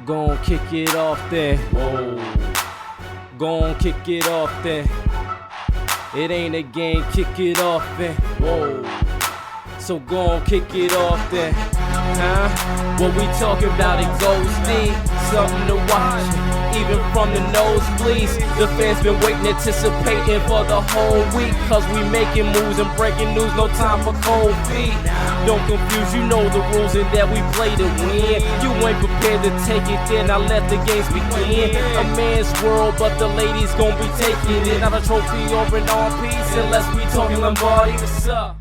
Gon' kick it off then. Whoa. Gon' kick it off then. It ain't a game, kick it off then. Whoa. So gon' kick it off then. What we talking about, it goes deep. Something to watch, even from the nosebleeds. The fans been waiting, anticipating for the whole week. Cause we making moves and breaking news, no time for cold feet. Don't confuse, you know the rules and that we play to win. You ain't prepared to take it, then I let the games begin. A man's world, but the ladies gon' be taking it. Not a trophy or an arm piece, unless we talking Lombardi. What's up?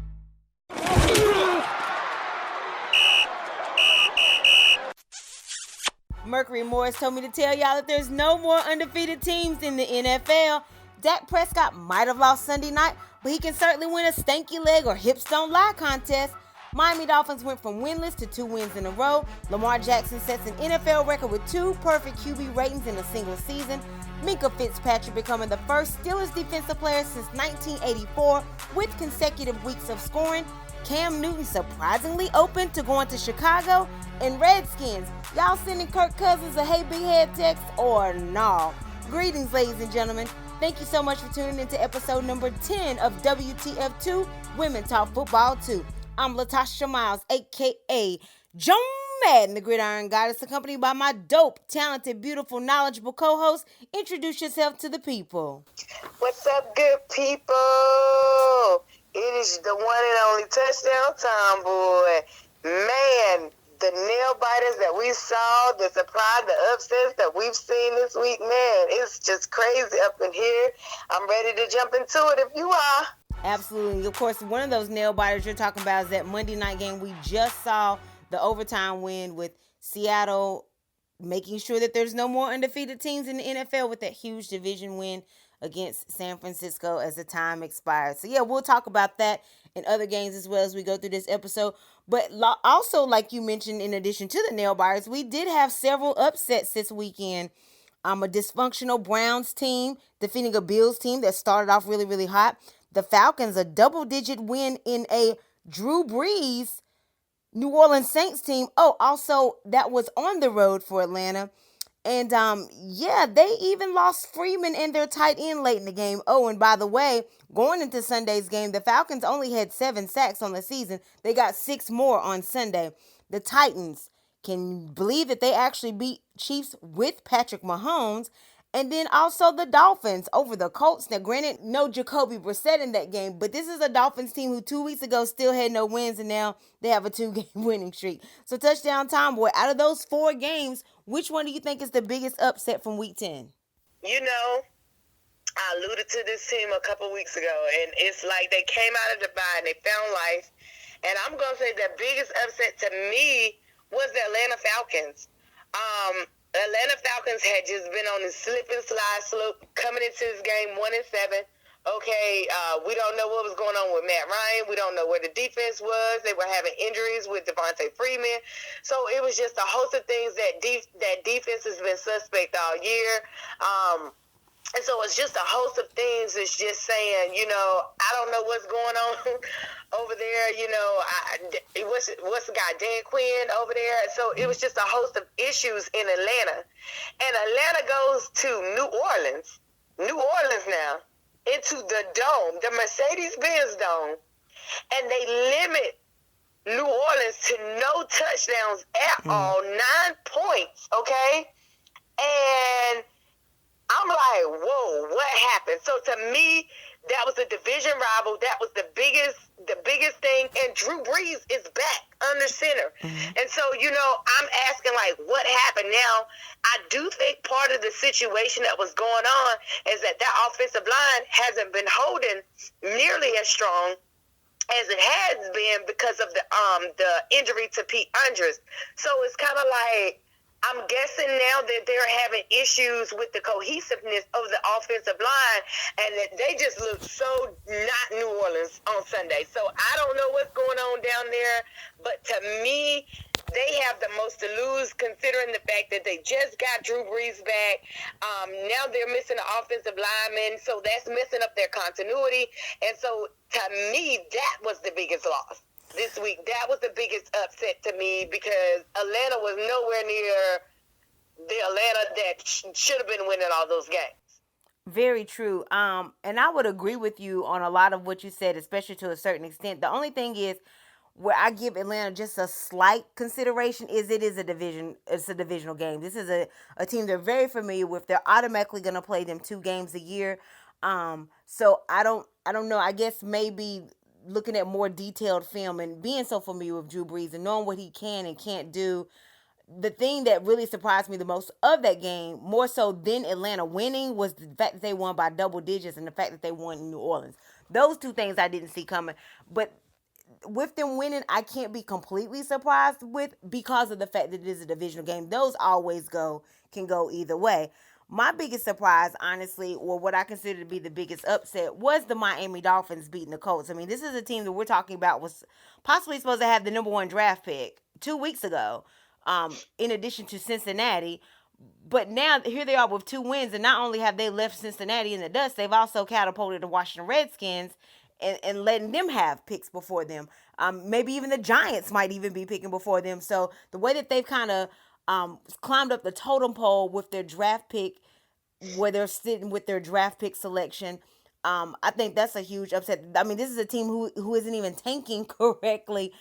Mercury Morris told me to tell y'all that there's no more undefeated teams in the NFL. Dak Prescott might have lost Sunday night, but he can certainly win a stanky leg or hips don't lie contest. Miami Dolphins went from winless to 2 wins in a row. Lamar Jackson sets an NFL record with 2 perfect QB ratings in a single season. Minkah Fitzpatrick becoming the first Steelers defensive player since 1984 with consecutive weeks of scoring. Cam Newton surprisingly open to going to Chicago. And Redskins, y'all sending Kirk Cousins a hey big head text or nah? Greetings, ladies and gentlemen. Thank you so much for tuning into episode number 10 of WTF Too, Women Talk Football 2. I'm Latasha Miles, a.k.a. Joan Madden, the Gridiron Goddess, accompanied by my dope, talented, beautiful, knowledgeable co-host. Introduce yourself to the people. What's up, good people? It is the one and only touchdown time, boy. Man, the nail biters that we saw, the surprise, the upsets that we've seen this week, man, it's just crazy up in here. I'm ready to jump into it if you are. Absolutely. Of course, one of those nail biters you're talking about is that Monday night game. We just saw the overtime win with Seattle making sure that there's no more undefeated teams in the NFL with that huge division win against San Francisco as the time expired. So, yeah, we'll talk about that and other games as well as we go through this episode. But also, like you mentioned, in addition to the nail biters, we did have several upsets this weekend. A dysfunctional Browns team defeating a Bills team that started off really, really hot. The Falcons, a double-digit win in a Drew Brees New Orleans Saints team. Oh, also, that was on the road for Atlanta. And, they even lost Freeman and their tight end late in the game. Oh, and by the way, going into Sunday's game, the Falcons only had 7 sacks on the season. They got 6 more on Sunday. The Titans, can you believe that they actually beat Chiefs with Patrick Mahomes? And then also the Dolphins over the Colts. Now, granted, no Jacoby Brissett in that game, but this is a Dolphins team who 2 weeks ago still had no wins, and now they have a 2-game winning streak. So, touchdown time, boy. Out of those 4 games, which one do you think is the biggest upset from Week 10? You know, I alluded to this team a couple weeks ago, and it's like they came out of the bye and they found life. And I'm going to say the biggest upset to me was the Atlanta Falcons. Atlanta Falcons had just been on this slip and slide slope coming into this game 1-7. Okay, we don't know what was going on with Matt Ryan. We don't know where the defense was. They were having injuries with Devontae Freeman. So it was just a host of things that defense has been suspect all year. And so it's just a host of things that's just saying, I don't know what's going on over there. What's the guy, Dan Quinn over there? So it was just a host of issues in Atlanta. And Atlanta goes to New Orleans now, into the Dome, the Mercedes-Benz Dome, and they limit New Orleans to no touchdowns at all, 9 points, okay? And I'm like, whoa, what happened? So to me, that was a division rival. That was the biggest thing. And Drew Brees is back under center. Mm-hmm. And so, I'm asking, like, what happened? Now, I do think part of the situation that was going on is that offensive line hasn't been holding nearly as strong as it has been because of the injury to Pete Andres. So it's kind of like, I'm guessing now that they're having issues with the cohesiveness of the offensive line, and that they just look so not New Orleans on Sunday. So I don't know what's going on down there, but to me, they have the most to lose considering the fact that they just got Drew Brees back. Now they're missing an offensive lineman, so that's messing up their continuity. And so to me, that was the biggest loss this week. That was the biggest upset to me because Atlanta was nowhere near the Atlanta that should have been winning all those games. Very true. And I would agree with you on a lot of what you said, especially to a certain extent. The only thing is where I give Atlanta just a slight consideration is it is a division. It's a divisional game. This is a team they're very familiar with. They're automatically going to play them 2 games a year. So I don't know. I guess maybe looking at more detailed film and being so familiar with Drew Brees and knowing what he can and can't do, the thing that really surprised me the most of that game, more so than Atlanta winning, was the fact that they won by double digits and the fact that they won in New Orleans. Those 2 things I didn't see coming. But with them winning, I can't be completely surprised with, because of the fact that it is a divisional game. Those always can go either way. My biggest surprise, honestly, or what I consider to be the biggest upset, was the Miami Dolphins beating the Colts. I mean, this is a team that we're talking about was possibly supposed to have the number 1 draft pick 2 weeks ago, in addition to Cincinnati. But now here they are with 2 wins, and not only have they left Cincinnati in the dust, they've also catapulted the Washington Redskins and letting them have picks before them. Maybe even the Giants might even be picking before them. So the way that they've kind of climbed up the totem pole with their draft pick, where they're sitting with their draft pick selection, I think that's a huge upset. I mean, this is a team who isn't even tanking correctly,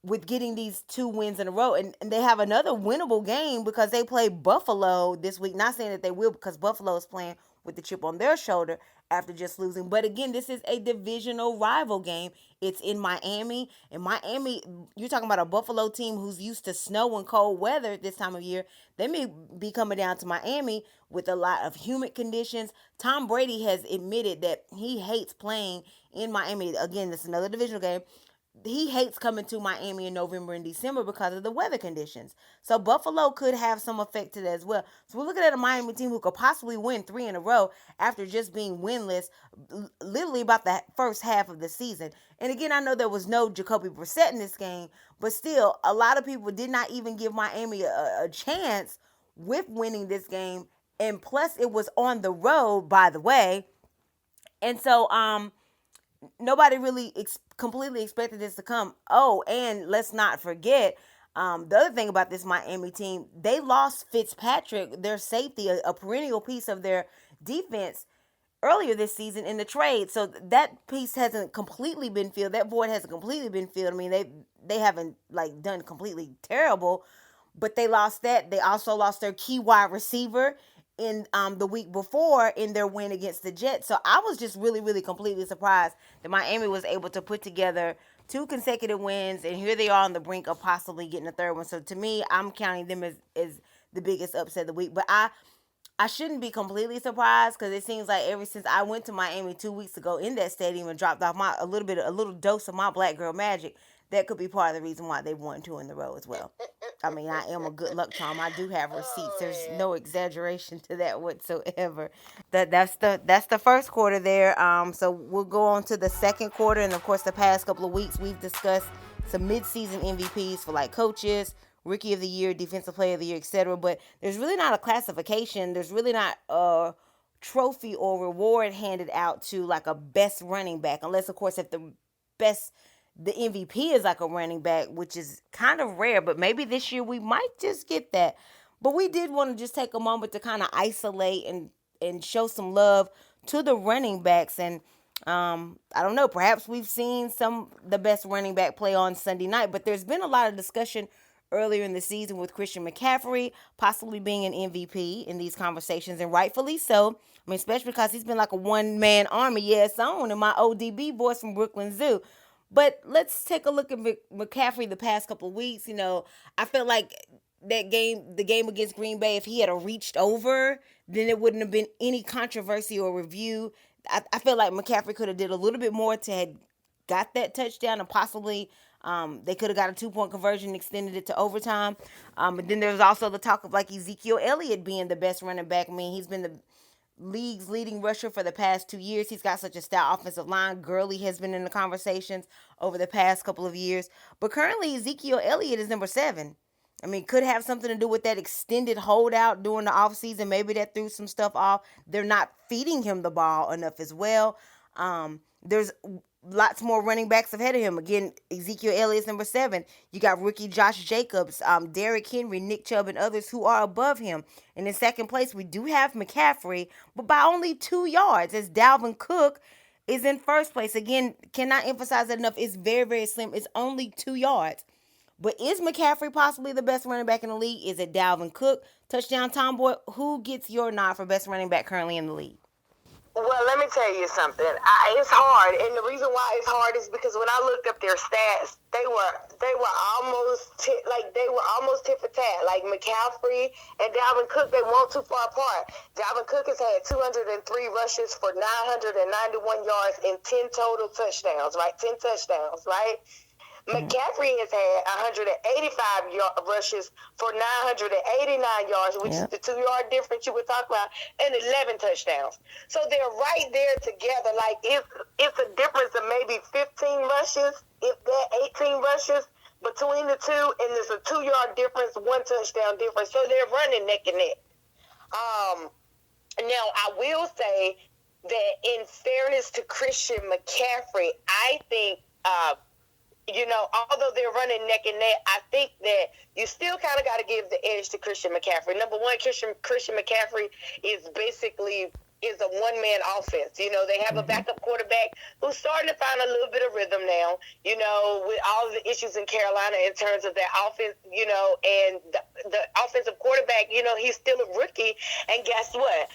with getting these 2 wins in a row. And they have another winnable game because they play Buffalo this week. Not saying that they will, because Buffalo is playing with the chip on their shoulder after just losing. But again, this is a divisional rival game. It's in Miami. And Miami, you're talking about a Buffalo team who's used to snow and cold weather this time of year. They may be coming down to Miami with a lot of humid conditions. Tom Brady has admitted that he hates playing in Miami. Again, this is another divisional game. He hates coming to Miami in November and December because of the weather conditions. So Buffalo could have some effect to that as well. So we're looking at a Miami team who could possibly win 3 in a row after just being winless literally about the first half of the season. And again, I know there was no Jacoby Brissett in this game, but still, a lot of people did not even give Miami a chance with winning this game. And plus, it was on the road, by the way. And so, nobody really completely expected this to come. Oh, and let's not forget, the other thing about this Miami team, they lost Fitzpatrick, their safety, a perennial piece of their defense, earlier this season in the trade. So that piece hasn't completely been filled. That void hasn't completely been filled. I mean, they haven't done completely terrible, but they lost that. They also lost their key wide receiver in the week before in their win against the Jets. So I was just really, really completely surprised that Miami was able to put together 2 consecutive wins, and here they are on the brink of possibly getting a third one. So to me, I'm counting them as the biggest upset of the week. But I shouldn't be completely surprised, because it seems like ever since I went to Miami 2 weeks ago in that stadium and dropped off a little dose of my black girl magic, that could be part of the reason why they won 2 in a row as well. I mean, I am a good luck charm. I do have receipts. There's no exaggeration to that whatsoever. That's the first quarter there. So we'll go on to the second quarter, and of course, the past couple of weeks we've discussed some mid-season MVPs for coaches, Rookie of the Year, Defensive Player of the Year, etc. But there's really not a classification. There's really not a trophy or reward handed out to a best running back, unless of course if the MVP is a running back, which is kind of rare, but maybe this year we might just get that. But we did want to just take a moment to kind of isolate and show some love to the running backs. And I don't know, perhaps we've seen the best running back play on Sunday night, but there's been a lot of discussion earlier in the season with Christian McCaffrey possibly being an MVP in these conversations, and rightfully so. I mean, especially because he's been a one-man army, it's on, and my ODB boys from Brooklyn Zoo. But let's take a look at McCaffrey the past couple of weeks. I felt like the game against Green Bay, if he had reached over, then it wouldn't have been any controversy or review. I feel like McCaffrey could have did a little bit more to have got that touchdown, and possibly they could have got a 2-point conversion, extended it to overtime. But then there's also the talk of Ezekiel Elliott being the best running back. I mean, he's been the league's leading rusher for the past 2 years. He's got such a stout offensive line. Gurley has been in the conversations over the past couple of years. But currently, Ezekiel Elliott is number 7. I mean, could have something to do with that extended holdout during the offseason. Maybe that threw some stuff off. They're not feeding him the ball enough as well. There's lots more running backs ahead of him. Again, Ezekiel Elliott's number 7. You got rookie Josh Jacobs, Derrick Henry, Nick Chubb, and others who are above him. And in second place, we do have McCaffrey, but by only 2 yards, as Dalvin Cook is in first place. Again, cannot emphasize that enough. It's very, very slim. It's only 2 yards. But is McCaffrey possibly the best running back in the league? Is it Dalvin Cook? Touchdown Tomboy, who gets your nod for best running back currently in the league? Well, let me tell you something. It's hard, and the reason why it's hard is because when I looked up their stats, they were almost tit for tat. Like McCaffrey and Dalvin Cook, they weren't too far apart. Dalvin Cook has had 203 rushes for 991 yards and 10 total touchdowns. Right, 10 touchdowns. Right. McCaffrey has had 185 rushes for 989 yards, which is the 2-yard difference you were talking about, and 11 touchdowns. So they're right there together. Like it's a difference of maybe 15 rushes, if that 18 rushes between the two, and there's a 2-yard difference, 1 touchdown difference. So they're running neck and neck. Now I will say that in fairness to Christian McCaffrey, I think. Although they're running neck and neck, I think that you still kind of got to give the edge to Christian McCaffrey. Number one, Christian McCaffrey is a one-man offense. They have a backup quarterback who's starting to find a little bit of rhythm now, with all of the issues in Carolina in terms of their offense, and the offensive quarterback, he's still a rookie. And guess what?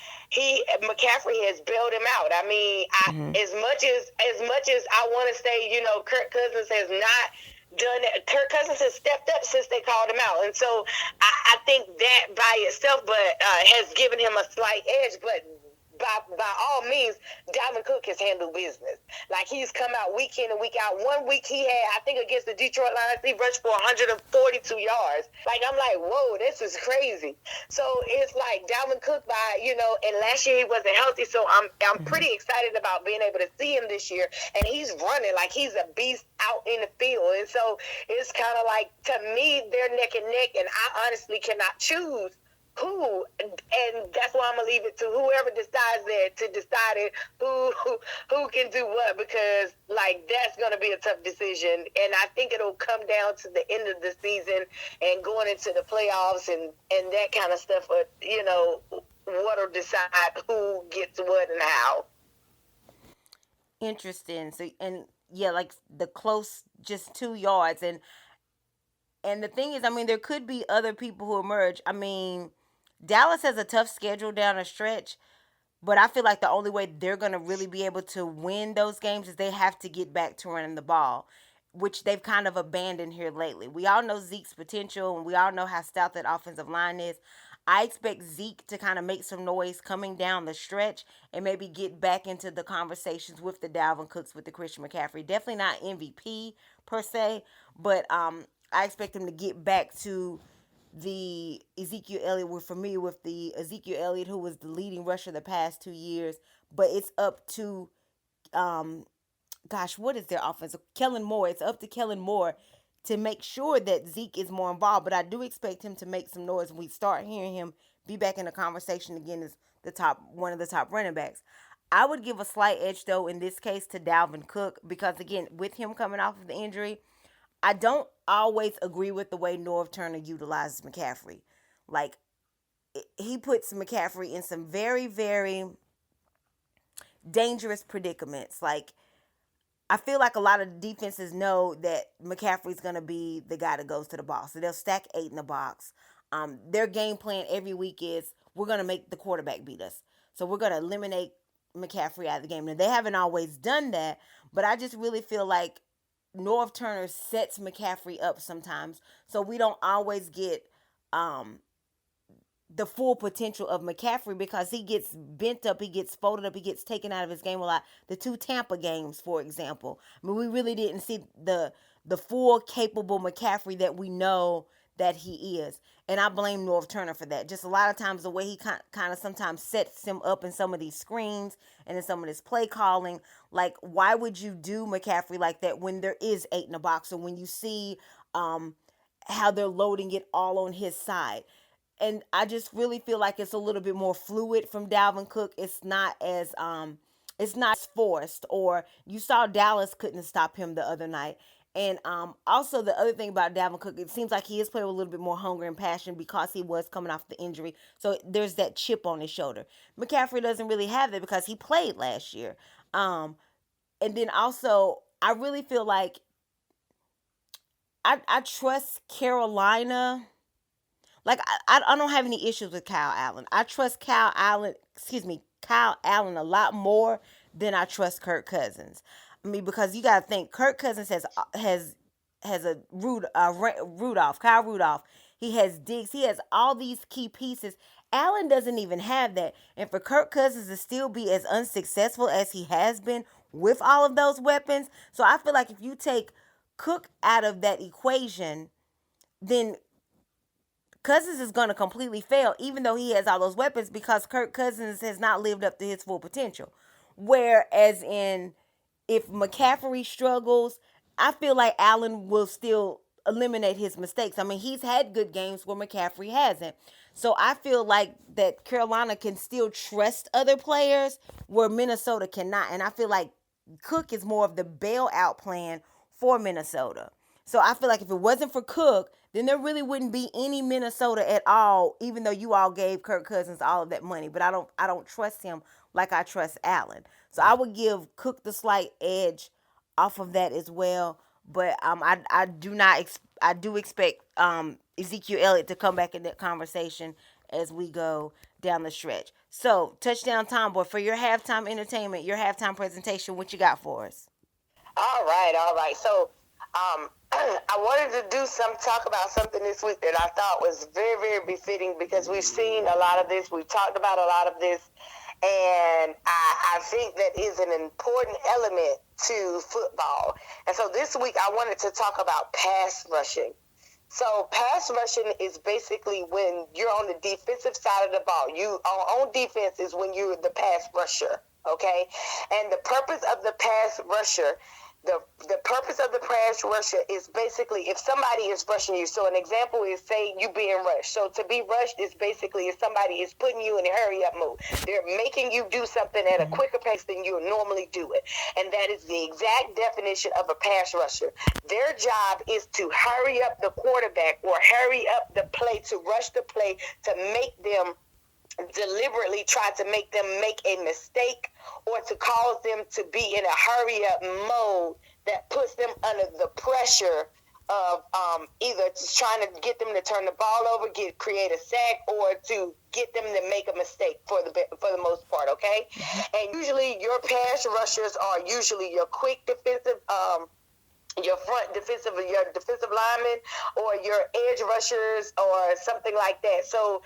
McCaffrey has bailed him out. I mean, as much as I want to say, Kirk Cousins has not done it. Kirk Cousins has stepped up since they called him out. And so I think that by itself has given him a slight edge. But by all means, Dalvin Cook has handled business. Like, he's come out week in and week out. 1 week he had, I think against the Detroit Lions, he rushed for 142 yards. Like, I'm like, whoa, this is crazy. So it's like Dalvin Cook and last year he wasn't healthy, so I'm pretty excited about being able to see him this year. And he's running like he's a beast out in the field. And so it's kind of like, to me, they're neck and neck, and I honestly cannot choose who, and that's why I'm gonna leave it to whoever decides that to decide it, who can do what, because that's gonna be a tough decision, and I think it'll come down to the end of the season and going into the playoffs and that kind of stuff. But what'll decide who gets what and how. Interesting. So, and yeah, like the close, just 2 yards, and the thing is, I mean, there could be other people who emerge. I mean, Dallas has a tough schedule down a stretch, but I feel like the only way they're going to really be able to win those games is they have to get back to running the ball, which they've kind of abandoned here lately. We all know Zeke's potential, and we all know how stout that offensive line is. I expect Zeke to kind of make some noise coming down the stretch and maybe get back into the conversations with the Dalvin Cooks, with the Christian McCaffrey. Definitely not MVP per se, but I expect him to get back to the Ezekiel Elliott. We're familiar with the Ezekiel Elliott who was the leading rusher the past 2 years, but it's up to, what is their offense? Kellen Moore. It's up to Kellen Moore to make sure that Zeke is more involved, but I do expect him to make some noise when we start hearing him be back in the conversation again as one of the top running backs. I would give a slight edge, though, in this case to Dalvin Cook, because, again, with him coming off of the injury, I don't always agree with the way Norv Turner utilizes McCaffrey. Like, he puts McCaffrey in some very, very dangerous predicaments. Like, I feel like a lot of defenses know that McCaffrey's going to be the guy that goes to the ball. So they'll stack 8 in the box. Their game plan every week is, we're going to make the quarterback beat us. So we're going to eliminate McCaffrey out of the game. Now, they haven't always done that, but I just really feel like Norv Turner sets McCaffrey up sometimes, so we don't always get the full potential of McCaffrey, because he gets bent up, he gets folded up, he gets taken out of his game a lot. The 2 Tampa games, for example, I mean, we really didn't see the full capable McCaffrey that we know that he is. And I blame Norv Turner for that. Just a lot of times the way he kind of sometimes sets him up in some of these screens and in some of this play calling. Like, why would you do McCaffrey like that when there is 8 in the box, or when you see how they're loading it all on his side? And I just really feel like it's a little bit more fluid from Dalvin Cook. It's not as it's not forced, or you saw Dallas couldn't stop him the other night. And also the other thing about Dalvin Cook, it seems like he is playing with a little bit more hunger and passion because he was coming off the injury. So there's that chip on his shoulder. McCaffrey doesn't really have that because he played last year. And then also, I really feel like I trust Carolina. Like I don't have any issues with Kyle Allen. I trust Kyle Allen a lot more than I trust Kirk Cousins. I mean, because you got to think Kirk Cousins has a Rudolph, Kyle Rudolph. He has Diggs. He has all these key pieces. Allen doesn't even have that. And for Kirk Cousins to still be as unsuccessful as he has been with all of those weapons, so I feel like if you take Cook out of that equation, then Cousins is going to completely fail, even though he has all those weapons, because Kirk Cousins has not lived up to his full potential. Whereas if McCaffrey struggles, I feel like Allen will still eliminate his mistakes. I mean, he's had good games where McCaffrey hasn't. So I feel like that Carolina can still trust other players where Minnesota cannot. And I feel like Cook is more of the bailout plan for Minnesota. So I feel like if it wasn't for Cook, then there really wouldn't be any Minnesota at all, even though you all gave Kirk Cousins all of that money. But I don't trust him like I trust Allen. So I would give Cook the slight edge off of that as well. But I do expect Ezekiel Elliott to come back in that conversation as we go down the stretch. So, touchdown time, boy, for your halftime entertainment, your halftime presentation, what you got for us? All right, all right. So, I wanted to talk about something this week that I thought was very, very befitting, because we've seen a lot of this. We've talked about a lot of this. And I think that is an important element to football. And so this week I wanted to talk about pass rushing. So pass rushing is basically when you're on the defensive side of the ball. You on defense is when you're the pass rusher, okay? And the purpose of the pass rusher, the purpose of the pass rusher is basically if somebody is rushing you. So an example is, say you being rushed. So to be rushed is basically if somebody is putting you in a hurry up mode. They're making you do something at a quicker pace than you would normally do it. And that is the exact definition of a pass rusher. Their job is to hurry up the quarterback or hurry up the play, to rush the play, to make them deliberately try to make them make a mistake, or to cause them to be in a hurry up mode that puts them under the pressure of either just trying to get them to turn the ball over, create a sack, or to get them to make a mistake for the most part, okay? And usually your pass rushers are usually your quick defensive your defensive linemen, or your edge rushers, or something like that. So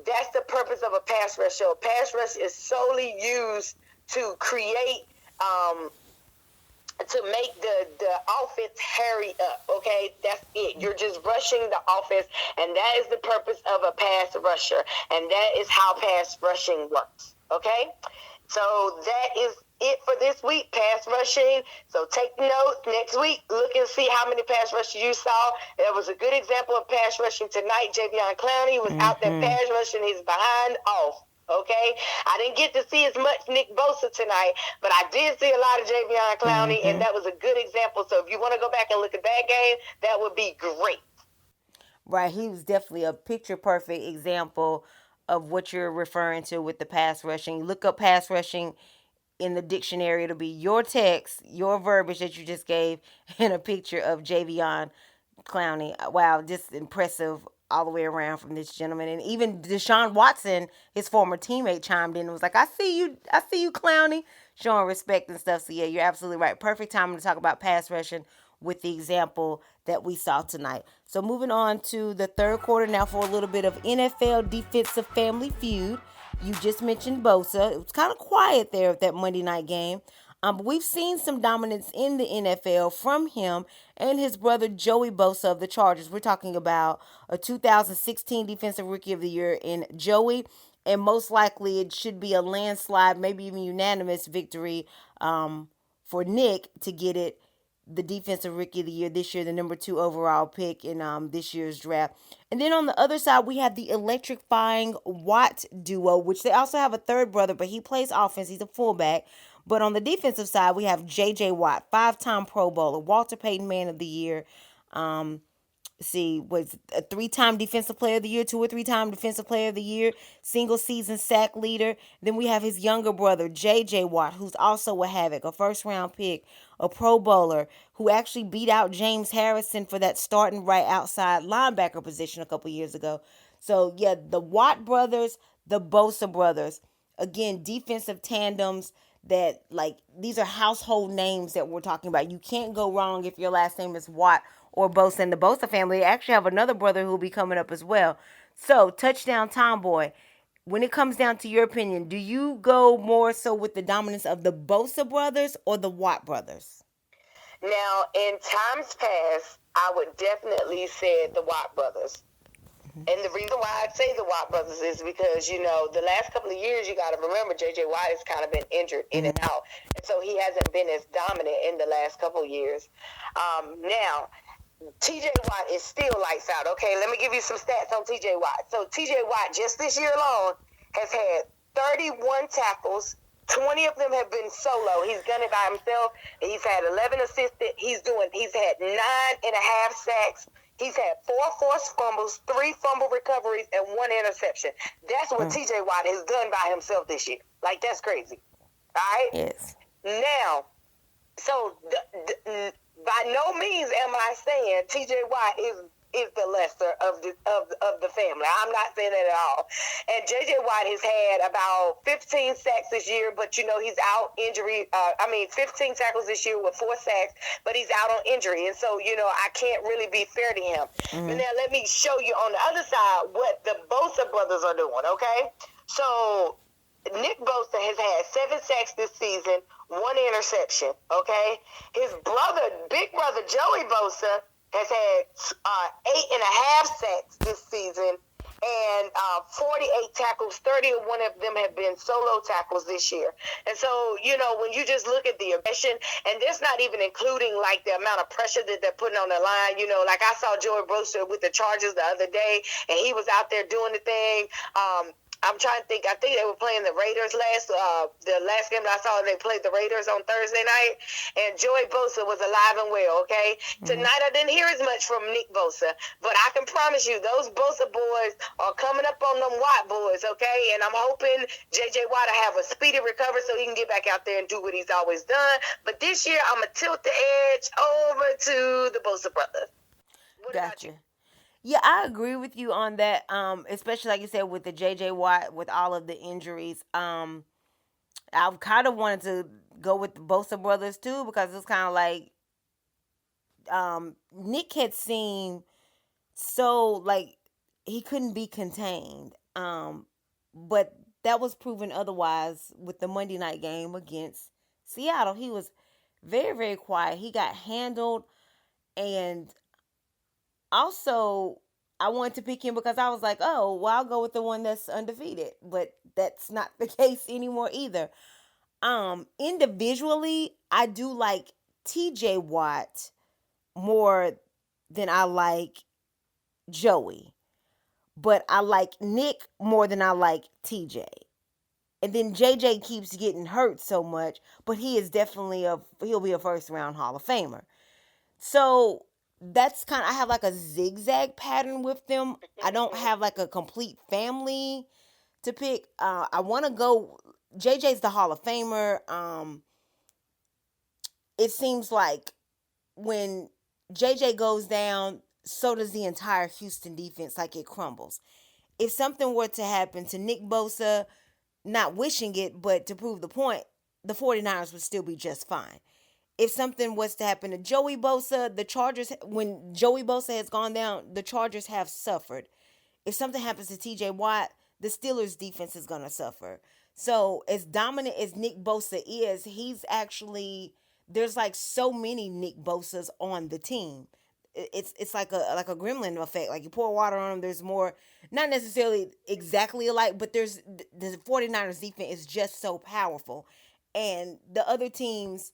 that's the purpose of a pass rush. So a pass rush is solely used to create, to make the offense hurry up, okay? That's it. You're just rushing the offense, and that is the purpose of a pass rusher, and that is how pass rushing works, okay? So that is it for this week, pass rushing. So take notes. Next week, look and see how many pass rushes you saw. There was a good example of pass rushing tonight. Javion Clowney was out there pass rushing. He's behind off. Okay, I didn't get to see as much Nick Bosa tonight, but I did see a lot of Javion Clowney, and that was a good example. So if you want to go back and look at that game, that would be great. Right, he was definitely a picture-perfect example of what you're referring to with the pass rushing. Look up pass rushing in the dictionary. It'll be your text, your verbiage that you just gave, and a picture of Javion Clowney. Wow, just impressive all the way around from this gentleman. And even Deshaun Watson, his former teammate, chimed in and was like, I see you, Clowney, showing respect and stuff. So yeah, you're absolutely right. Perfect time to talk about pass rushing with the example that we saw tonight. So moving on to the third quarter now for a little bit of NFL defensive family feud. You just mentioned Bosa. It was kind of quiet there at that Monday night game. But we've seen some dominance in the NFL from him and his brother Joey Bosa of the Chargers. We're talking about a 2016 Defensive Rookie of the Year in Joey. And most likely it should be a landslide, maybe even unanimous victory for Nick to get it the Defensive Rookie of the Year this year, the number 2 overall pick in this year's draft. And then on the other side, we have the electrifying Watt duo, which they also have a third brother, but he plays offense. He's a fullback. But on the defensive side, we have J.J. Watt, 5-time Pro Bowler, Walter Payton Man of the Year. Was a 3-time Defensive Player of the Year, 2 or 3-time Defensive Player of the Year, single season sack leader. Then we have his younger brother, J.J. Watt, who's also a Havoc, a first-round pick, a Pro Bowler, who actually beat out James Harrison for that starting right outside linebacker position a couple years ago. So, yeah, the Watt brothers, the Bosa brothers, again, defensive tandems that, like, these are household names that we're talking about. You can't go wrong if your last name is Watt or Bosa. And the Bosa family actually have another brother who will be coming up as well. So, touchdown Tomboy, when it comes down to your opinion, do you go more so with the dominance of the Bosa brothers or the Watt brothers? Now, in times past, I would definitely say the Watt brothers. And the reason why I say the Watt brothers is because, you know, the last couple of years, you got to remember, J.J. Watt has kind of been injured in and out. And so he hasn't been as dominant in the last couple of years. Now, T.J. Watt is still lights out. Okay, let me give you some stats on T.J. Watt. So T.J. Watt, just this year alone, has had 31 tackles. 20 of them have been solo. He's done it by himself. He's had 11 assisted. He's had 9.5 sacks. He's had 4 forced fumbles, 3 fumble recoveries, and 1 interception. That's what T.J. Watt has done by himself this year. Like, that's crazy. All right? Yes. Now, so by no means am I saying T.J. Watt is the lesser of the family. I'm not saying that at all. And J.J. Watt has had about 15 sacks this year, but, you know, he's out injury. 15 tackles this year with 4 sacks, but he's out on injury. And so, you know, I can't really be fair to him. But now let me show you on the other side what the Bosa brothers are doing, okay? So Nick Bosa has had 7 sacks this season, 1 interception, okay? His brother, big brother, Joey Bosa, has had 8.5 sacks this season and 48 tackles. 31 of them have been solo tackles this year. And so, you know, when you just look at the aggression, and that's not even including, like, the amount of pressure that they're putting on the line. You know, like I saw Joey Bosa with the Chargers the other day, and he was out there doing the thing. I'm trying to think. I think they were playing the Raiders the last game that I saw, they played the Raiders on Thursday night, and Joey Bosa was alive and well, okay? Tonight I didn't hear as much from Nick Bosa, but I can promise you those Bosa boys are coming up on them Watt boys, okay? And I'm hoping J.J. Watt will have a speedy recovery so he can get back out there and do what he's always done. But this year I'm going to tilt the edge over to the Bosa brothers. What about you? Yeah, I agree with you on that. Especially like you said with the J.J. Watt, with all of the injuries. I kind of wanted to go with the Bosa brothers too, because it's kind of like Nick had seemed so like he couldn't be contained. But that was proven otherwise with the Monday night game against Seattle. He was very, very quiet. He got handled, and also, I wanted to pick him because I was like, oh, well, I'll go with the one that's undefeated. But that's not the case anymore either. Individually, I do like TJ Watt more than I like Joey. But I like Nick more than I like TJ. And then JJ keeps getting hurt so much, but he is definitely he'll be a first round Hall of Famer. So that's kind of, I have like a zigzag pattern with them. I don't have like a complete family to pick. I want to go, JJ's the Hall of Famer. It seems like when JJ goes down, so does the entire Houston defense, like it crumbles. If something were to happen to Nick Bosa, not wishing it, but to prove the point, the 49ers would still be just fine. If something was to happen to Joey Bosa, the Chargers, when Joey Bosa has gone down, the Chargers have suffered. If something happens to TJ Watt, the Steelers defense is going to suffer. So as dominant as Nick Bosa is, he's actually, there's like so many Nick Bosas on the team. It's like a gremlin effect. Like you pour water on them, there's more, not necessarily exactly alike, but there's the 49ers defense is just so powerful. And the other teams,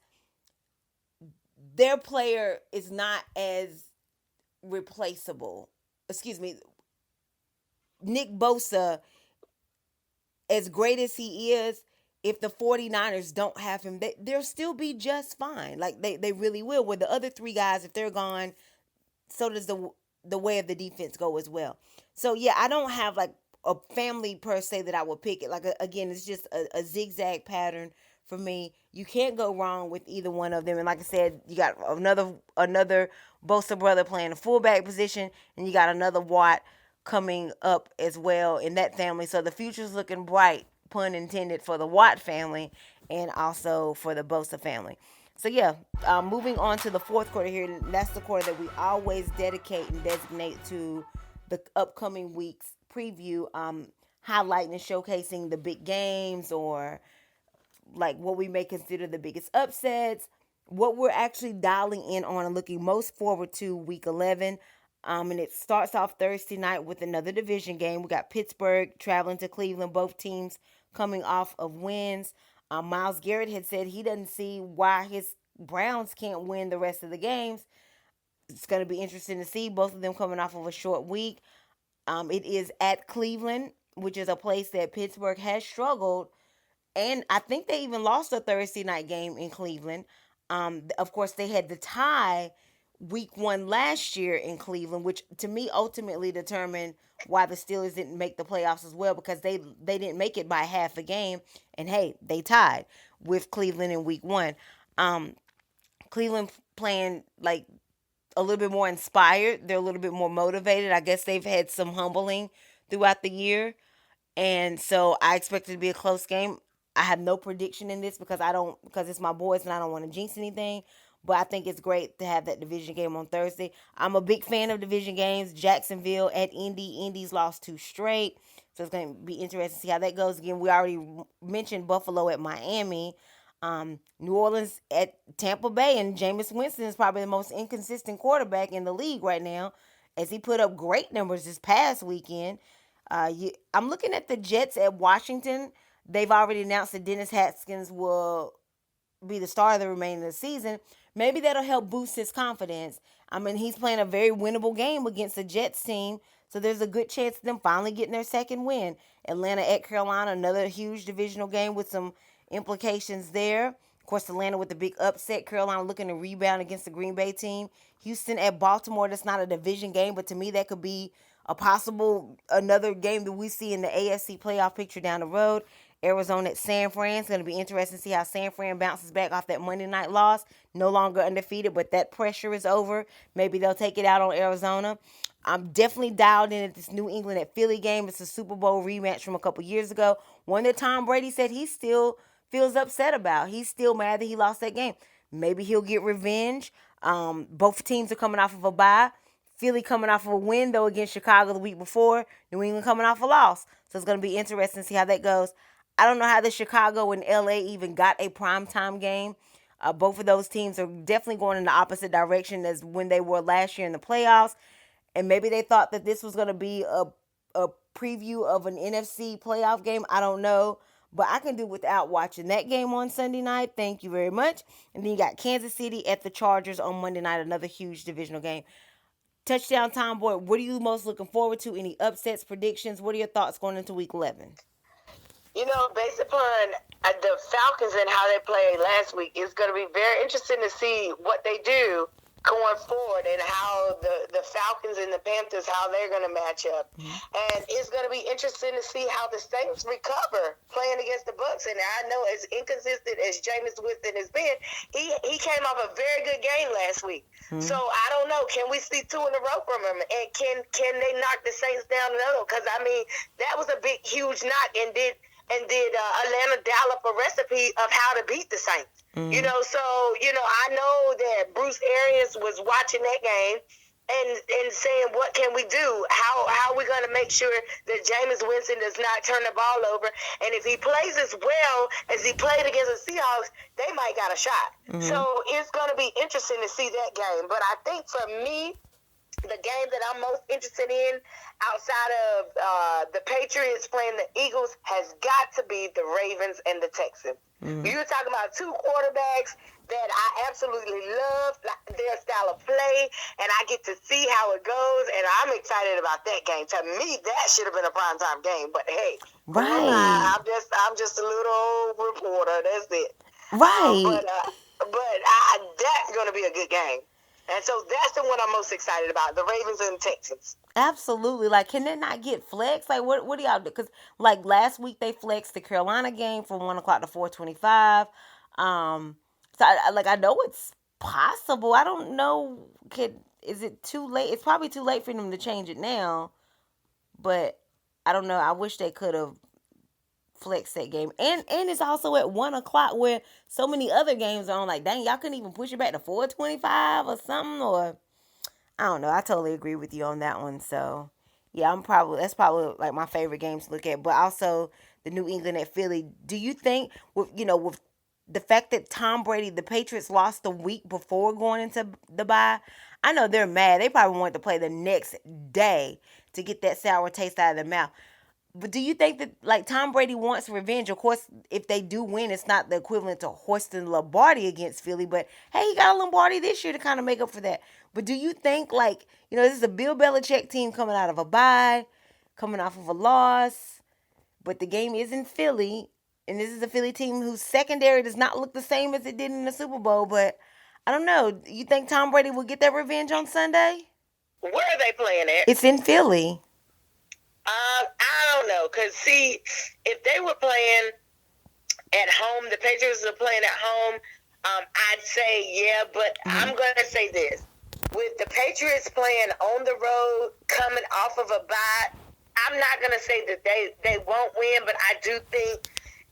their player is not as replaceable. Excuse me. Nick Bosa, as great as he is, if the 49ers don't have him, they'll still be just fine. Like they really will. With the other three guys, if they're gone, so does the way of the defense go as well. So yeah, I don't have like a family per se that I would pick it. Like again, it's just a zigzag pattern for me. You can't go wrong with either one of them. And like I said, you got another Bosa brother playing the fullback position, and you got another Watt coming up as well in that family. So the future's looking bright, pun intended, for the Watt family and also for the Bosa family. So yeah, moving on to the fourth quarter here. That's the quarter that we always dedicate and designate to the upcoming week's preview, highlighting and showcasing the big games, or like what we may consider the biggest upsets, what we're actually dialing in on and looking most forward to week 11. And it starts off Thursday night with another division game. We got Pittsburgh traveling to Cleveland, both teams coming off of wins. Myles Garrett had said he doesn't see why his Browns can't win the rest of the games. It's going to be interesting to see, both of them coming off of a short week. It is at Cleveland, which is a place that Pittsburgh has struggled, and I think they even lost a Thursday night game in Cleveland. Of course, they had the tie week 1 last year in Cleveland, which to me ultimately determined why the Steelers didn't make the playoffs as well, because they didn't make it by half a game, and hey, they tied with Cleveland in week 1. Cleveland playing like a little bit more inspired. They're a little bit more motivated. I guess they've had some humbling throughout the year, and so I expect it to be a close game. I have no prediction in this because it's my boys and I don't want to jinx anything. But I think it's great to have that division game on Thursday. I'm a big fan of division games. Jacksonville at Indy. Indy's lost 2 straight. So it's going to be interesting to see how that goes. Again, we already mentioned Buffalo at Miami. New Orleans at Tampa Bay. And Jameis Winston is probably the most inconsistent quarterback in the league right now, as he put up great numbers this past weekend. I'm looking at the Jets at Washington. They've already announced that Dennis Haskins will be the star of the remainder of the season. Maybe that'll help boost his confidence. I mean, he's playing a very winnable game against the Jets team, so there's a good chance of them finally getting their second win. Atlanta at Carolina, another huge divisional game with some implications there. Of course, Atlanta with the big upset. Carolina looking to rebound against the Green Bay team. Houston at Baltimore, that's not a division game, but to me that could be a possible another game that we see in the AFC playoff picture down the road. Arizona at San Fran. It's going to be interesting to see how San Fran bounces back off that Monday night loss. No longer undefeated, but that pressure is over. Maybe they'll take it out on Arizona. I'm definitely dialed in at this New England at Philly game. It's a Super Bowl rematch from a couple years ago. One that Tom Brady said he still feels upset about. He's still mad that he lost that game. Maybe he'll get revenge. Both teams are coming off of a bye. Philly coming off of a win, though, against Chicago the week before. New England coming off a loss. So it's going to be interesting to see how that goes. I don't know how the Chicago and LA even got a primetime game. Both of those teams are definitely going in the opposite direction as when they were last year in the playoffs. And maybe they thought that this was going to be a preview of an NFC playoff game. I don't know. But I can do without watching that game on Sunday night. Thank you very much. And then you got Kansas City at the Chargers on Monday night, another huge divisional game. Touchdown time, boy. What are you most looking forward to? Any upsets, predictions? What are your thoughts going into week 11? You know, based upon the Falcons and how they played last week, it's going to be very interesting to see what they do going forward and how the Falcons and the Panthers, how they're going to match up. And it's going to be interesting to see how the Saints recover playing against the Bucs. And I know as inconsistent as Jameis Winston has been, he came off a very good game last week. So I don't know. Can we see 2 in a row from him? And can they knock the Saints down another? Because, I mean, that was a big, huge knock, and did Atlanta dial up a recipe of how to beat the Saints? You know, so, you know, I know that Bruce Arians was watching that game and saying, what can we do? How are we going to make sure that Jameis Winston does not turn the ball over? And if he plays as well as he played against the Seahawks, they might got a shot. So it's going to be interesting to see that game. But I think for me, the game that I'm most interested in outside of the Patriots playing the Eagles has got to be the Ravens and the Texans. Mm-hmm. You're talking about two quarterbacks that I absolutely love their style of play, and I get to see how it goes, and I'm excited about that game. To me, that should have been a primetime game, but hey, right. I'm just a little old reporter. That's it. Right. That's going to be a good game. And so that's the one I'm most excited about, the Ravens and the Texans. Absolutely. Like, can they not get flexed? Like, what do y'all do? Because, like, last week they flexed the Carolina game from 1 o'clock to 4:25. So, I know it's possible. I don't know. Is it too late? It's probably too late for them to change it now. But I don't know. I wish they could have flex that game, and it's also at 1 o'clock where so many other games are on. Like, dang, y'all couldn't even push it back to 4:25 or something, or I don't know. I totally agree with you on that one. So yeah, that's probably like my favorite game to look at. But also the New England at Philly. Do you think with the fact that Tom Brady, the Patriots lost the week before going into the bye, I know they're mad. They probably wanted to play the next day to get that sour taste out of their mouth. But do you think that, like, Tom Brady wants revenge? Of course, if they do win, it's not the equivalent to hoisting Lombardi against Philly. But, hey, he got a Lombardi this year to kind of make up for that. But do you think, like, this is a Bill Belichick team coming out of a bye, coming off of a loss, but the game is in Philly, and this is a Philly team whose secondary does not look the same as it did in the Super Bowl. But I don't know. You think Tom Brady will get that revenge on Sunday? Where are they playing at? It's in Philly. I don't know, because, see, if they were playing at home, the Patriots are playing at home, I'd say yeah, but I'm going to say this. With the Patriots playing on the road, coming off of a bye, I'm not going to say that they won't win, but I do think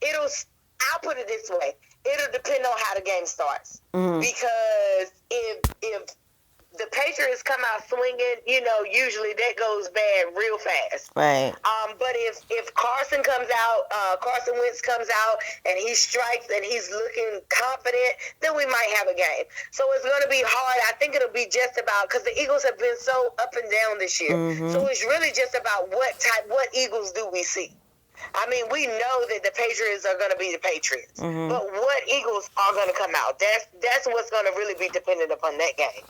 I'll put it this way. It'll depend on how the game starts. Because if the Patriots come out swinging, usually that goes bad real fast. Right. But if Carson Wentz comes out and he strikes and he's looking confident, then we might have a game. So it's going to be hard. I think it'll be just about, because the Eagles have been so up and down this year. So it's really just about what Eagles do we see. I mean, we know that the Patriots are going to be the Patriots, but what Eagles are going to come out? That's what's going to really be dependent upon that game.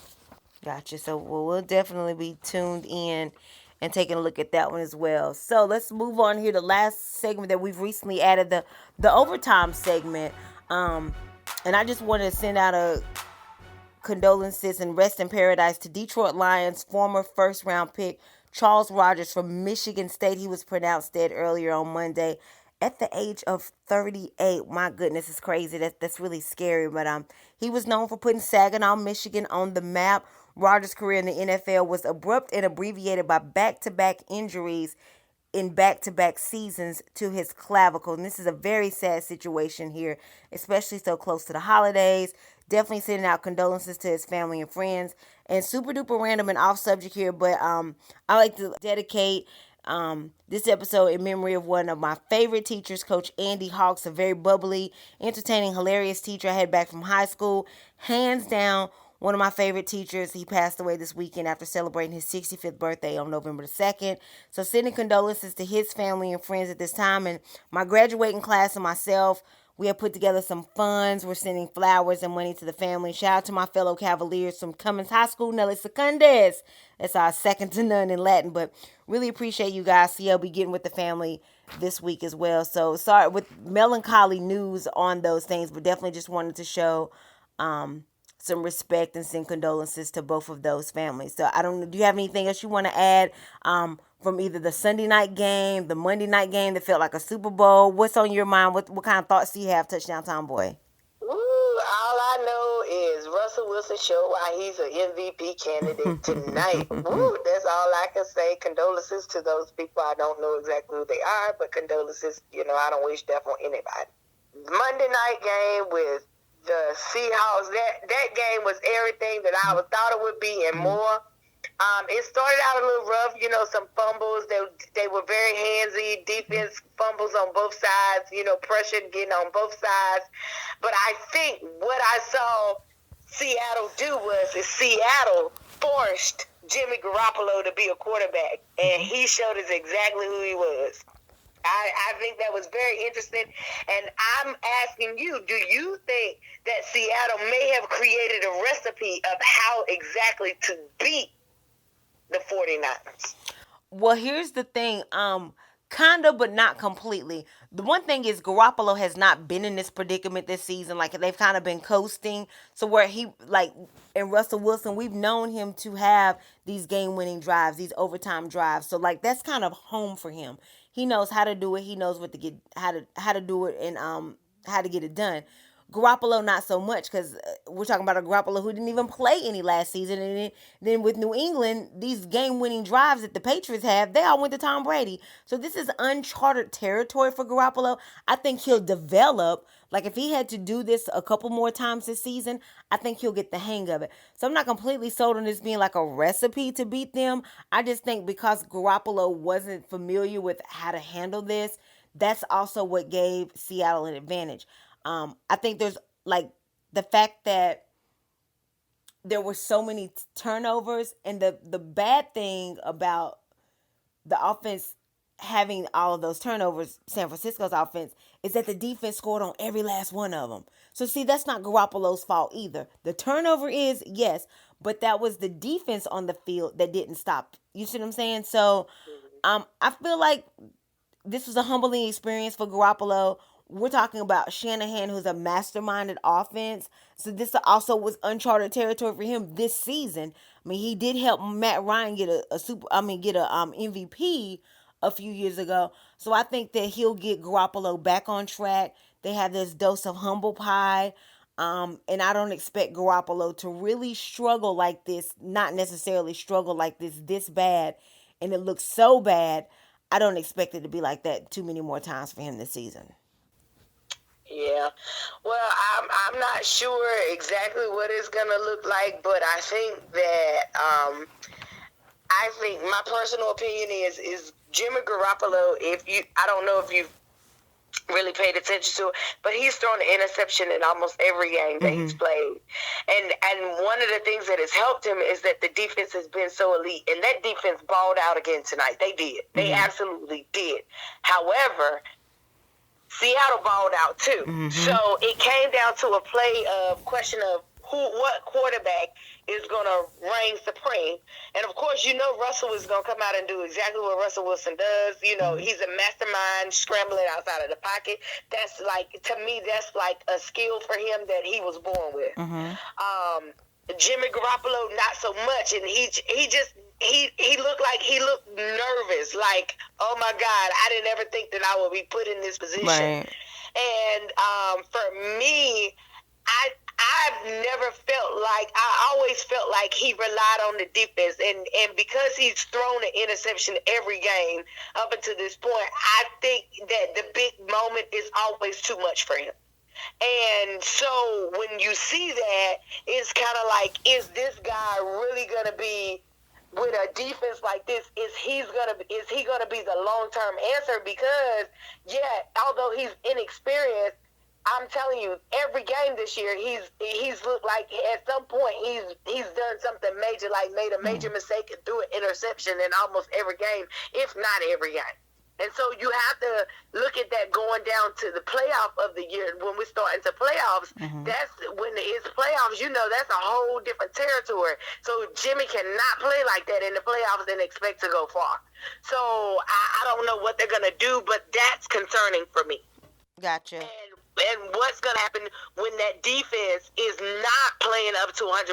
Gotcha. So we'll definitely be tuned in and taking a look at that one as well. So let's move on here. The last segment that we've recently added, the overtime segment. And I just wanted to send out a condolences and rest in paradise to Detroit Lions former first round pick Charles Rogers from Michigan State. He was pronounced dead earlier on Monday at the age of 38. My goodness, it's crazy. That's really scary. But he was known for putting Saginaw, Michigan on the map. Rogers' career in the NFL was abrupt and abbreviated by back-to-back injuries in back-to-back seasons to his clavicle. And this is a very sad situation here, especially so close to the holidays. Definitely sending out condolences to his family and friends. And super duper random and off subject here, but I like to dedicate this episode in memory of one of my favorite teachers, Coach Andy Hawks, a very bubbly, entertaining, hilarious teacher I had back from high school. Hands down, one of my favorite teachers. He passed away this weekend after celebrating his 65th birthday on November the 2nd. So sending condolences to his family and friends at this time. And my graduating class and myself, we have put together some funds. We're sending flowers and money to the family. Shout out to my fellow Cavaliers from Cummins High School, Nelly Secundes. That's our second to none in Latin. But really appreciate you guys. See, I'll be getting with the family this week as well. So sorry with melancholy news on those things, but definitely just wanted to show some respect and send condolences to both of those families. So I don't know, do you have anything else you want to add from either the Sunday night game, the Monday night game that felt like a Super Bowl? What's on your mind? What kind of thoughts do you have, Touchdown Tomboy? Ooh, all I know is Russell Wilson showed why he's an MVP candidate tonight. Ooh, that's all I can say. Condolences to those people. I don't know exactly who they are, but condolences, I don't wish death on anybody. Monday night game with the Seahawks, that game was everything that I thought it would be and more. It started out a little rough, some fumbles. They were very handsy, defense fumbles on both sides, pressure getting on both sides. But I think what I saw Seattle do is Seattle forced Jimmy Garoppolo to be a quarterback, and he showed us exactly who he was. I think that was very interesting, and I'm asking you, do you think that Seattle may have created a recipe of how exactly to beat the 49ers? Well, here's the thing. Kind of, but not completely. The one thing is Garoppolo has not been in this predicament this season. Like, they've kind of been coasting. So where he, like, and Russell Wilson, we've known him to have these game-winning drives, these overtime drives. So, like, that's kind of home for him. He knows how to do it. He knows what to get, how to do it, and how to get it done. Garoppolo, not so much, because we're talking about a Garoppolo who didn't even play any last season. And then with New England, these game-winning drives that the Patriots have, they all went to Tom Brady. So this is uncharted territory for Garoppolo. I think he'll develop. Like, if he had to do this a couple more times this season, I think he'll get the hang of it. So I'm not completely sold on this being like a recipe to beat them. I just think because Garoppolo wasn't familiar with how to handle this, that's also what gave Seattle an advantage. I think there's, like, the fact that there were so many turnovers, and the bad thing about the offense having all of those turnovers, San Francisco's offense, is that the defense scored on every last one of them. So, see, that's not Garoppolo's fault either. The turnover is, yes, but that was the defense on the field that didn't stop. You see what I'm saying? So, I feel like this was a humbling experience for Garoppolo. We're talking about Shanahan, who's a masterminded offense. So this also was uncharted territory for him this season. I mean, he did help Matt Ryan get a MVP a few years ago. So I think that he'll get Garoppolo back on track. They have this dose of humble pie. And I don't expect Garoppolo to really struggle like this, not necessarily struggle like this bad. And it looks so bad. I don't expect it to be like that too many more times for him this season. Yeah, well, I'm not sure exactly what it's gonna look like, but I think that I think my personal opinion is Jimmy Garoppolo. I don't know if you've really paid attention to it, but he's thrown an interception in almost every game that he's played, and one of the things that has helped him is that the defense has been so elite, and that defense balled out again tonight. They did, they absolutely did. However, Seattle balled out too. So it came down to a play of question of what quarterback is going to reign supreme. And of course, you know Russell is going to come out and do exactly what Russell Wilson does. You know, he's a mastermind scrambling outside of the pocket. That's like, to me, that's like a skill for him that he was born with. Jimmy Garoppolo, not so much. And he looked nervous. Like, oh my God, I didn't ever think that I would be put in this position. Right. And for me, I've never felt like, I always felt like he relied on the defense, and because he's thrown an interception every game up until this point, I think that the big moment is always too much for him. And so when you see that, it's kind of like, is this guy really going to be, with a defense like this, is he gonna be the long-term answer? Because although he's inexperienced, I'm telling you, every game this year he's looked like at some point he's done something major, like made a major mistake and threw an interception in almost every game, if not every game. And so you have to look at that going down to the playoff of the year. When we start into playoffs, that's when it's playoffs, that's a whole different territory. So Jimmy cannot play like that in the playoffs and expect to go far. So I don't know what they're going to do, but that's concerning for me. Gotcha. And what's going to happen when that defense is not playing up to 100%,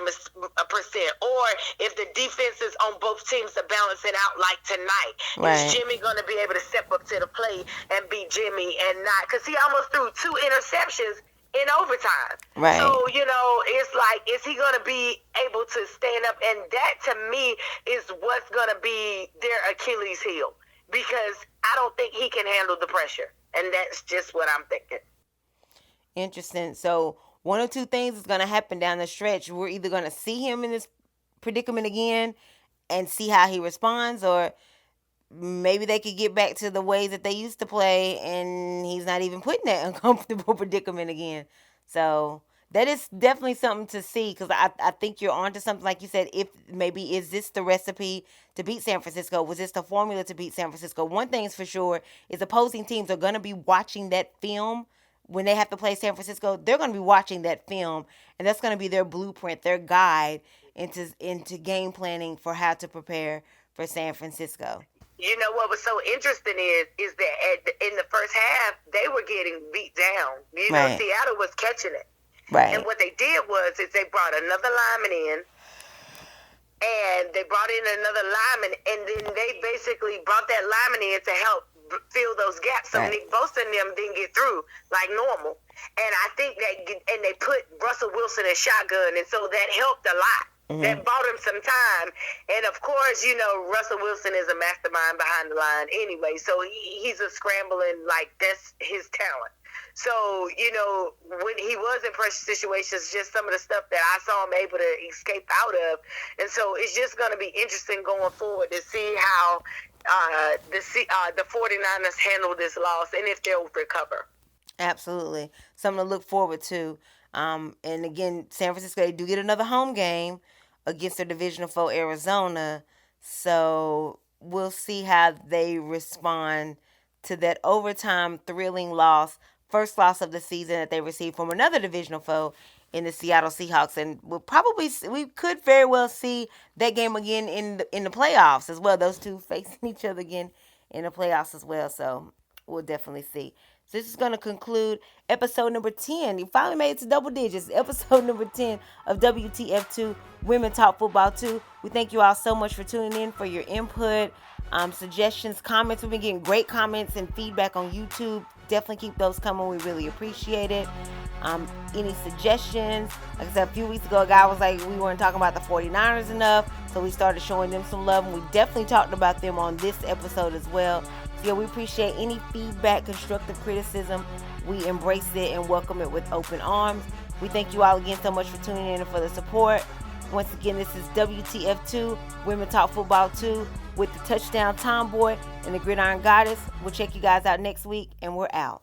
or if the defense is on both teams to balance it out like tonight? Right. Is Jimmy going to be able to step up to the plate and beat Jimmy and not? Because he almost threw 2 interceptions in overtime. Right. So, it's like, is he going to be able to stand up? And that, to me, is what's going to be their Achilles heel, because I don't think he can handle the pressure. And that's just what I'm thinking. Interesting. So one or two things is going to happen down the stretch. We're either going to see him in this predicament again and see how he responds, or maybe they could get back to the ways that they used to play and he's not even put in that uncomfortable predicament again. So that is definitely something to see, because I think you're onto something. Like you said, if maybe is this the recipe to beat San Francisco? Was this the formula to beat San Francisco? One thing's for sure is opposing teams are going to be watching that film when they have to play San Francisco. They're going to be watching that film, and that's going to be their blueprint, their guide into game planning for how to prepare for San Francisco. You know what was so interesting is that in the first half they were getting beat down. You know, Right. Seattle was catching it. Right. And what they did was they brought another lineman in, and they brought in another lineman, and then they basically brought that lineman in to help fill those gaps. So Right. Nick Bosa and them didn't get through like normal. And I think and they put Russell Wilson in shotgun, and so that helped a lot. Mm-hmm. That bought him some time. And of course, you know, Russell Wilson is a mastermind behind the line anyway. So he's a scrambling, like, that's his talent. So, you know, when he was in pressure situations, just some of the stuff that I saw him able to escape out of. And so it's just going to be interesting going forward to see how the 49ers handle this loss and if they'll recover. Absolutely. Something to look forward to. And again, San Francisco, they do get another home game against their divisional foe, Arizona. So we'll see how they respond to that overtime thrilling loss, first loss of the season that they received from another divisional foe in the Seattle Seahawks. And we could very well see that game again in the playoffs as well. Those two facing each other again in the playoffs as well. So we'll definitely see. So this is going to conclude episode number 10. You finally made it to double digits. Episode number 10 of WTF 2, Women Talk Football 2. We thank you all so much for tuning in, for your input, suggestions, comments. We've been getting great comments and feedback on YouTube. Definitely keep those coming. We really appreciate it. Any suggestions? Like I said, a few weeks ago, a guy was like, we weren't talking about the 49ers enough, so we started showing them some love, and we definitely talked about them on this episode as well. So yeah, we appreciate any feedback, constructive criticism. We embrace it and welcome it with open arms. We thank you all again so much for tuning in and for the support. Once again, this is WTF 2, Women Talk Football 2, with the touchdown tomboy and the gridiron goddess. We'll check you guys out next week, and we're out.